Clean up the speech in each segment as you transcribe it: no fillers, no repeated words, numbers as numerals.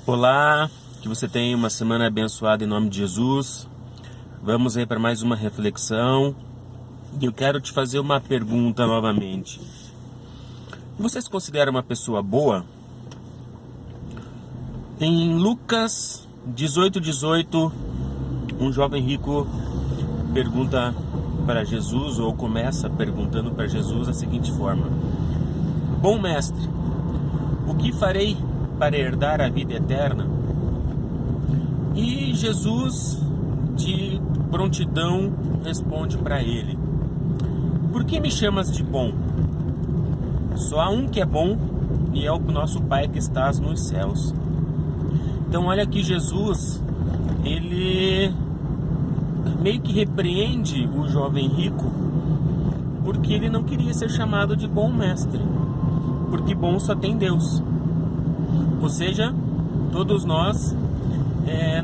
Olá, que você tenha uma semana abençoada em nome de Jesus. Vamos aí para mais uma reflexão. E eu quero te fazer uma pergunta novamente. Você se considera uma pessoa boa? Em Lucas 18:18, um jovem rico pergunta para Jesus, ou começa perguntando para Jesus da seguinte forma: Bom mestre, o que farei para herdar a vida eterna? E Jesus, de prontidão, responde para ele: Por que me chamas de bom? Só há um que é bom, e é o nosso Pai que estás nos céus. Então olha que Jesus, ele meio que repreende o jovem rico, porque ele não queria ser chamado de bom mestre, porque bom só tem Deus. Ou seja, todos nós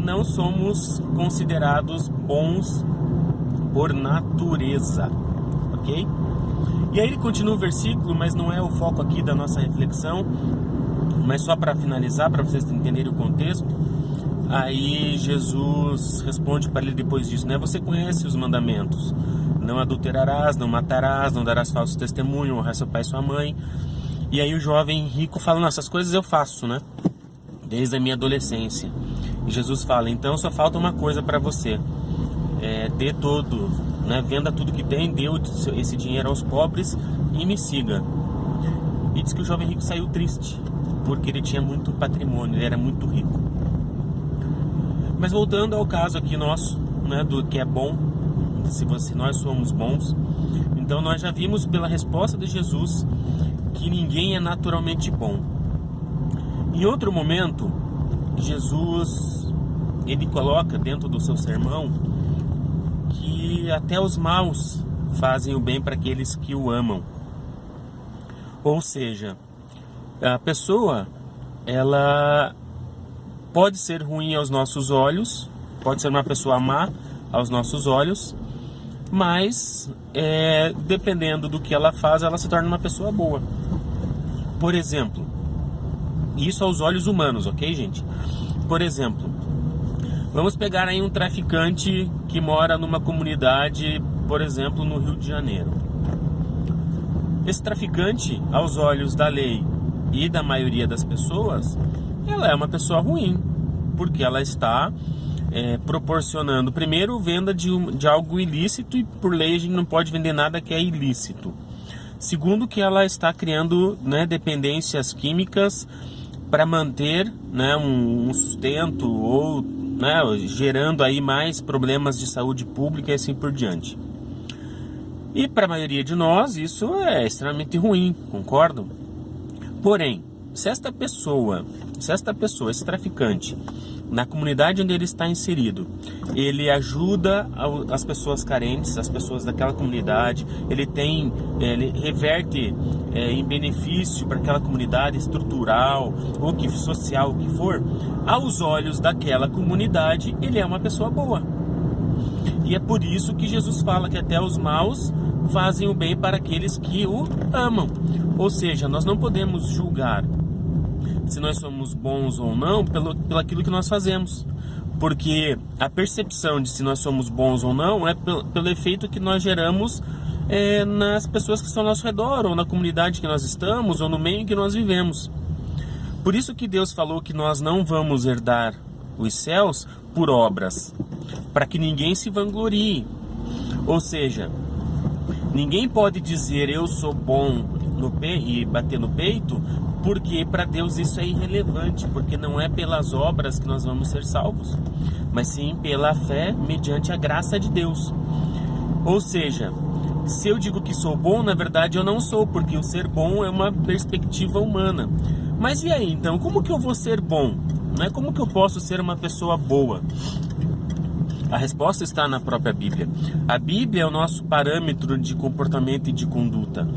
não somos considerados bons por natureza, ok? E aí ele continua o versículo, mas não é o foco aqui da nossa reflexão, mas só para finalizar, para vocês entenderem o contexto. Aí Jesus responde para ele depois disso, né? Você conhece os mandamentos: não adulterarás, não matarás, não darás falso testemunho, honrar seu pai e sua mãe. E aí o jovem rico fala: não, essas coisas eu faço, né? Desde a minha adolescência. E Jesus fala: então só falta uma coisa para você. Dê todo, né? Venda tudo que tem, dê esse dinheiro aos pobres e me siga. E diz que o jovem rico saiu triste, porque ele tinha muito patrimônio, ele era muito rico. Mas voltando ao caso aqui nosso, né, do que é bom, se nós somos bons, então nós já vimos pela resposta de Jesus que ninguém é naturalmente bom. Em outro momento, Jesus, ele coloca dentro do seu sermão que até os maus fazem o bem para aqueles que o amam. Ou seja, a pessoa, ela pode ser ruim aos nossos olhos, pode ser uma pessoa má aos nossos olhos, mas dependendo do que ela faz, ela se torna uma pessoa boa. Por exemplo, isso aos olhos humanos, ok, gente? Por exemplo, vamos pegar aí um traficante que mora numa comunidade, por exemplo, no Rio de Janeiro. Esse traficante, aos olhos da lei e da maioria das pessoas, ela é uma pessoa ruim, porque ela está proporcionando, primeiro, venda de algo ilícito, e por lei a gente não pode vender nada que é ilícito. Segundo, que ela está criando, né, dependências químicas para manter, né, um sustento, ou, né, gerando aí mais problemas de saúde pública e assim por diante. E para a maioria de nós isso é extremamente ruim, concordam? Porém, se esta pessoa, esse traficante, na comunidade onde ele está inserido, ele ajuda as pessoas carentes, as pessoas daquela comunidade, ele reverte em benefício para aquela comunidade estrutural, ou social, o que for, aos olhos daquela comunidade, ele é uma pessoa boa. E é por isso que Jesus fala que até os maus fazem o bem para aqueles que o amam. Ou seja, nós não podemos julgar se nós somos bons ou não pelo aquilo que nós fazemos, porque a percepção de se nós somos bons ou não é pelo efeito que nós geramos nas pessoas que estão ao nosso redor, ou na comunidade que nós estamos, ou no meio em que nós vivemos. Por isso que Deus falou que nós não vamos herdar os céus por obras, para que ninguém se vanglorie. Ou seja, ninguém pode dizer eu sou bom e bater no peito, porque para Deus isso é irrelevante, porque não é pelas obras que nós vamos ser salvos, mas sim pela fé mediante a graça de Deus. Ou seja, se eu digo que sou bom, na verdade eu não sou, porque o ser bom é uma perspectiva humana. Mas e aí, então, como que eu vou ser bom? Não é? Como que eu posso ser uma pessoa boa? A resposta está na própria Bíblia. A Bíblia é o nosso parâmetro de comportamento e de conduta.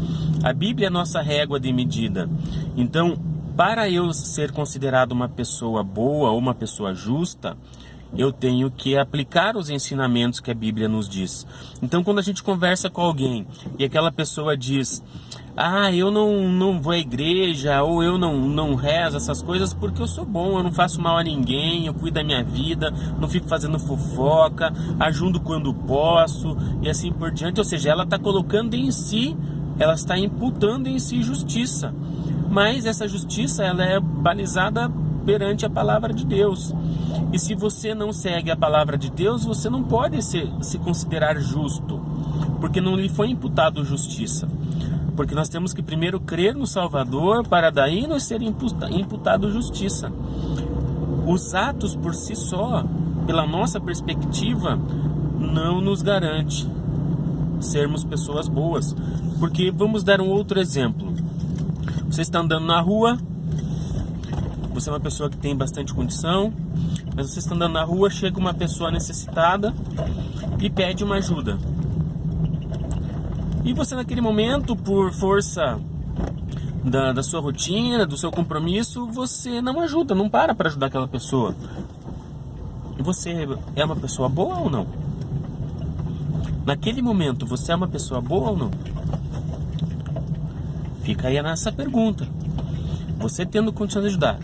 A Bíblia é a nossa régua de medida. Então, para eu ser considerado uma pessoa boa ou uma pessoa justa, eu tenho que aplicar os ensinamentos que a Bíblia nos diz. Então, quando a gente conversa com alguém e aquela pessoa diz: ah, eu não vou à igreja, ou eu não rezo essas coisas porque eu sou bom, eu não faço mal a ninguém, eu cuido da minha vida, não fico fazendo fofoca, ajudo quando posso e assim por diante. Ou seja, ela está colocando em si, ela está imputando em si justiça. Mas essa justiça, ela é balizada perante a palavra de Deus. E se você não segue a palavra de Deus, você não pode se considerar justo, porque não lhe foi imputado justiça. Porque nós temos que primeiro crer no Salvador, para daí nos ser imputado justiça. Os atos por si só, pela nossa perspectiva, não nos garante sermos pessoas boas. Porque vamos dar um outro exemplo. Você está andando na rua, você é uma pessoa que tem bastante condição, mas você está andando na rua, chega uma pessoa necessitada e pede uma ajuda. E você naquele momento, por força da sua rotina, do seu compromisso, você não ajuda, não para ajudar aquela pessoa. Você é uma pessoa boa ou não? Naquele momento, você é uma pessoa boa ou não? Fica aí nessa pergunta. Você tendo condição de ajudar.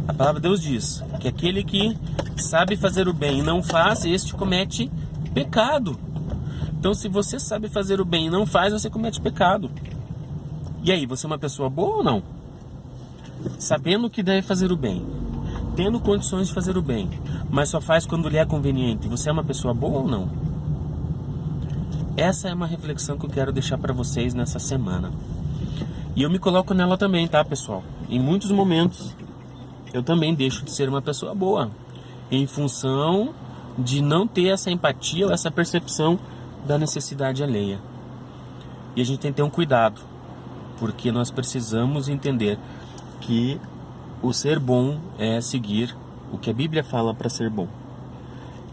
A palavra de Deus diz que aquele que sabe fazer o bem e não faz, este comete pecado. Então, se você sabe fazer o bem e não faz, você comete pecado. E aí, você é uma pessoa boa ou não? Sabendo que deve fazer o bem, tendo condições de fazer o bem, mas só faz quando lhe é conveniente, você é uma pessoa boa ou não? Essa é uma reflexão que eu quero deixar para vocês nessa semana. E eu me coloco nela também, tá, pessoal? Em muitos momentos, eu também deixo de ser uma pessoa boa, em função de não ter essa empatia ou essa percepção da necessidade alheia. E a gente tem que ter um cuidado, porque nós precisamos entender que o ser bom é seguir o que a Bíblia fala para ser bom.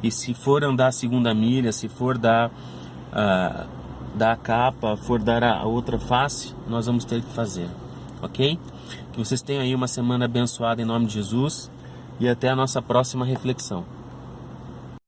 E se for andar a segunda milha, se for dar a capa, for dar a outra face, nós vamos ter que fazer, ok? Que vocês tenham aí uma semana abençoada em nome de Jesus e até a nossa próxima reflexão.